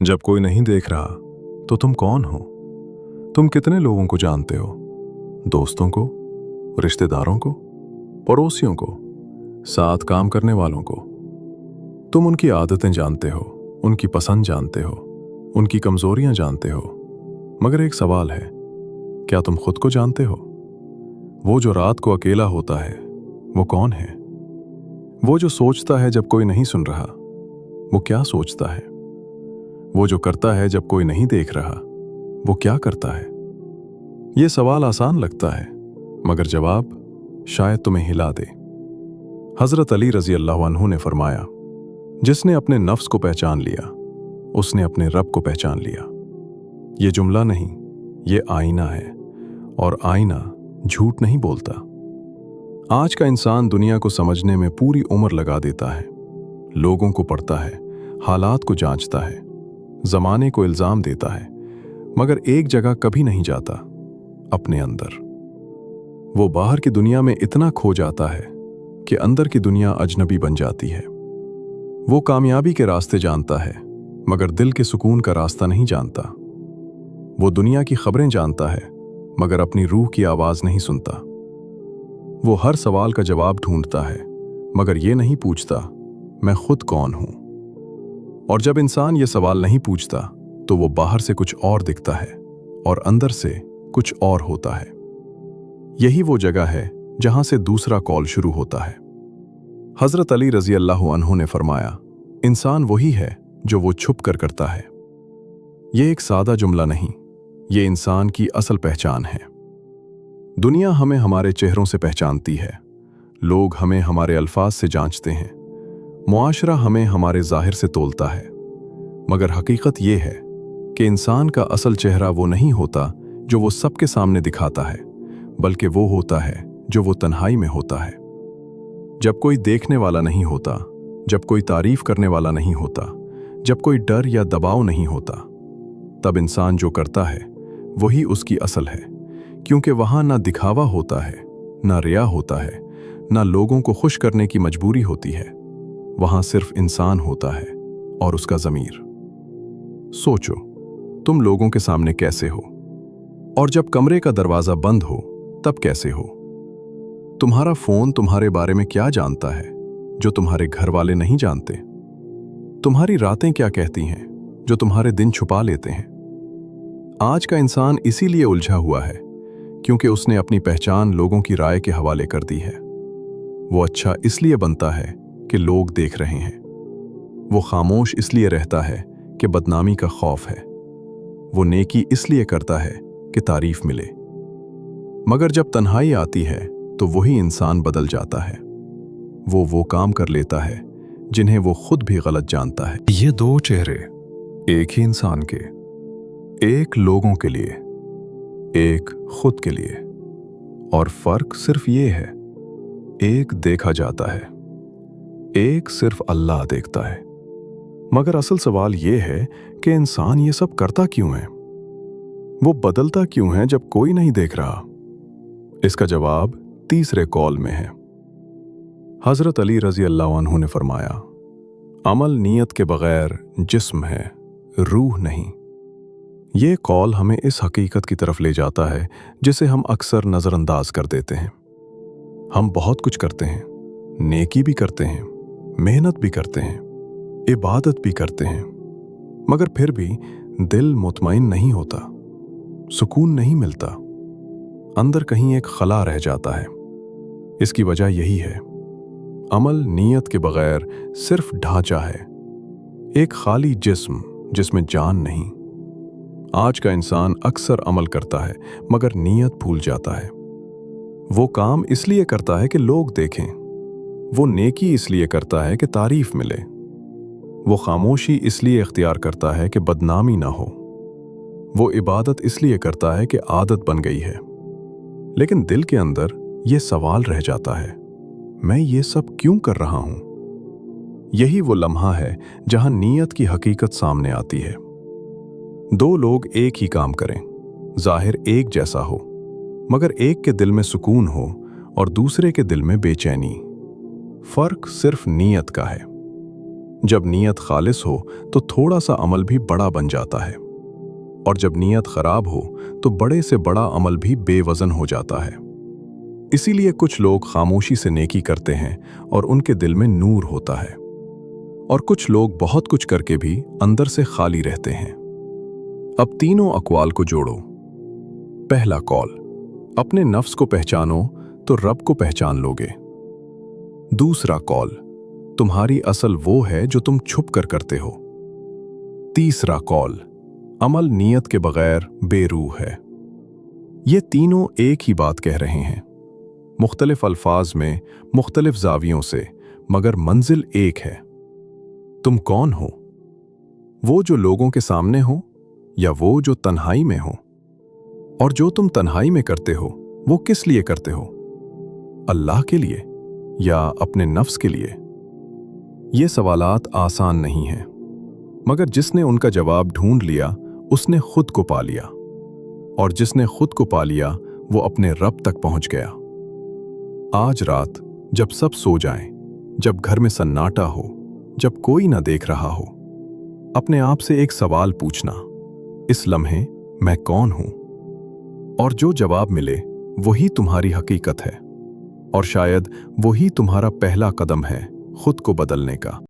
जब कोई नहीं देख रहा तो तुम कौन हो? तुम कितने लोगों को जानते हो? दोस्तों को, रिश्तेदारों को, पड़ोसियों को, साथ काम करने वालों को। तुम उनकी आदतें जानते हो, उनकी पसंद जानते हो, उनकी कमजोरियां जानते हो। मगर एक सवाल है, क्या तुम खुद को जानते हो? वो जो रात को अकेला होता है, वो कौन है? वो जो सोचता है जब कोई नहीं सुन रहा, वो क्या सोचता है? वो जो करता है जब कोई नहीं देख रहा, वो क्या करता है? ये सवाल आसान लगता है, मगर जवाब शायद तुम्हें हिला दे। हजरत अली रजी अल्लाह अन्हु ने फरमाया, जिसने अपने नफ्स को पहचान लिया, उसने अपने रब को पहचान लिया। ये जुमला नहीं, ये आईना है, और आईना झूठ नहीं बोलता। आज का इंसान दुनिया को समझने में पूरी उम्र लगा देता है। लोगों को पढ़ता है, हालात को जांचता है, जमाने को इल्जाम देता है, मगर एक जगह कभी नहीं जाता, अपने अंदर। वो बाहर की दुनिया में इतना खो जाता है कि अंदर की दुनिया अजनबी बन जाती है। वो कामयाबी के रास्ते जानता है, मगर दिल के सुकून का रास्ता नहीं जानता। वो दुनिया की खबरें जानता है, मगर अपनी रूह की आवाज नहीं सुनता। वो हर सवाल का जवाब ढूंढता है, मगर ये नहीं पूछता मैं खुद कौन हूं। और जब इंसान ये सवाल नहीं पूछता तो वो बाहर से कुछ और दिखता है और अंदर से कुछ और होता है। यही वो जगह है जहां से दूसरा कॉल शुरू होता है। हजरत अली रजी अल्लाह अन्हु ने फरमाया, इंसान वही है जो वो छुप कर करता है। ये एक सादा जुमला नहीं, ये इंसान की असल पहचान है। दुनिया हमें हमारे चेहरों से पहचानती है, लोग हमें हमारे अल्फाज से जांचते हैं, मुआशरा हमें हमारे जाहिर से तोलता है। मगर हकीकत यह है कि इंसान का असल चेहरा वो नहीं होता जो वो सबके सामने दिखाता है, बल्कि वो होता है जो वो तन्हाई में होता है। जब कोई देखने वाला नहीं होता, जब कोई तारीफ करने वाला नहीं होता, जब कोई डर या दबाव नहीं होता, तब इंसान जो करता है वही उसकी असल है। क्योंकि वहां ना दिखावा होता है, ना रिया होता है, ना लोगों को खुश करने की मजबूरी होती है। वहां सिर्फ इंसान होता है और उसका ज़मीर। सोचो, तुम लोगों के सामने कैसे हो, और जब कमरे का दरवाजा बंद हो तब कैसे हो? तुम्हारा फोन तुम्हारे बारे में क्या जानता है जो तुम्हारे घर वाले नहीं जानते? तुम्हारी रातें क्या कहती हैं जो तुम्हारे दिन छुपा लेते हैं? आज का इंसान इसीलिए उलझा हुआ है क्योंकि उसने अपनी पहचान लोगों की राय के हवाले कर दी है। वो अच्छा इसलिए बनता है कि लोग देख रहे हैं। वो खामोश इसलिए रहता है कि बदनामी का खौफ है। वो नेकी इसलिए करता है कि तारीफ मिले। मगर जब तन्हाई आती है तो वही इंसान बदल जाता है। वो काम कर लेता है जिन्हें वो खुद भी गलत जानता है। ये दो चेहरे एक ही इंसान के, एक लोगों के लिए, एक खुद के लिए, और फर्क सिर्फ ये है, एक देखा जाता है, एक सिर्फ अल्लाह देखता है। मगर असल सवाल ये है कि इंसान ये सब करता क्यों है? वो बदलता क्यों है जब कोई नहीं देख रहा? इसका जवाब तीसरे कॉल में है। हजरत अली रजी अल्लाह अन्हु ने फरमाया, अमल नीयत के बगैर जिस्म है, रूह नहीं। ये कॉल हमें इस हकीकत की तरफ ले जाता है जिसे हम अक्सर नज़रअंदाज कर देते हैं। हम बहुत कुछ करते हैं, नेकी भी करते हैं, मेहनत भी करते हैं, इबादत भी करते हैं, मगर फिर भी दिल मुतमईन नहीं होता, सुकून नहीं मिलता, अंदर कहीं एक खला रह जाता है। इसकी वजह यही है, अमल नीयत के बगैर सिर्फ ढांचा है, एक खाली जिस्म जिसमें जान नहीं। आज का इंसान अक्सर अमल करता है मगर नीयत भूल जाता है। वो काम इसलिए करता है कि लोग देखें, वो नेकी इसलिए करता है कि तारीफ मिले, वो खामोशी इसलिए इख्तियार करता है कि बदनामी ना हो, वो इबादत इसलिए करता है कि आदत बन गई है। लेकिन दिल के अंदर ये सवाल रह जाता है, मैं ये सब क्यों कर रहा हूं? यही वो लम्हा है जहां नीयत की हकीकत सामने आती है। दो लोग एक ही काम करें, जाहिर एक जैसा हो, मगर एक के दिल में सुकून हो और दूसरे के दिल में बेचैनी। फर्क सिर्फ नीयत का है। जब नीयत खालिस हो तो थोड़ा सा अमल भी बड़ा बन जाता है, और जब नीयत खराब हो तो बड़े से बड़ा अमल भी बेवजन हो जाता है। इसीलिए कुछ लोग खामोशी से नेकी करते हैं और उनके दिल में नूर होता है, और कुछ लोग बहुत कुछ करके भी अंदर से खाली रहते हैं। अब तीनों अक़वाल को जोड़ो। पहला कौल, अपने नफ्स को पहचानो तो रब को पहचान लोगे। दूसरा कौल, तुम्हारी असल वो है जो तुम छुप कर करते हो। तीसरा कौल, अमल नियत के बगैर बेरूह है। ये तीनों एक ही बात कह रहे हैं, मुख्तलिफ अल्फाज में, मुख्तलिफ जावियों से, मगर मंजिल एक है। तुम कौन हो? वो जो लोगों के सामने हो, या वो जो तन्हाई में हो? और जो तुम तन्हाई में करते हो वो किस लिए करते हो? अल्लाह के लिए या अपने नफ्स के लिए? ये सवालात आसान नहीं हैं, मगर जिसने उनका जवाब ढूंढ लिया उसने खुद को पा लिया, और जिसने खुद को पा लिया वो अपने रब तक पहुंच गया। आज रात जब सब सो जाएं, जब घर में सन्नाटा हो, जब कोई ना देख रहा हो, अपने आप से एक सवाल पूछना, इस लम्हे मैं कौन हूं? और जो जवाब मिले वही तुम्हारी हकीकत है, और शायद वही तुम्हारा पहला कदम है खुद को बदलने का।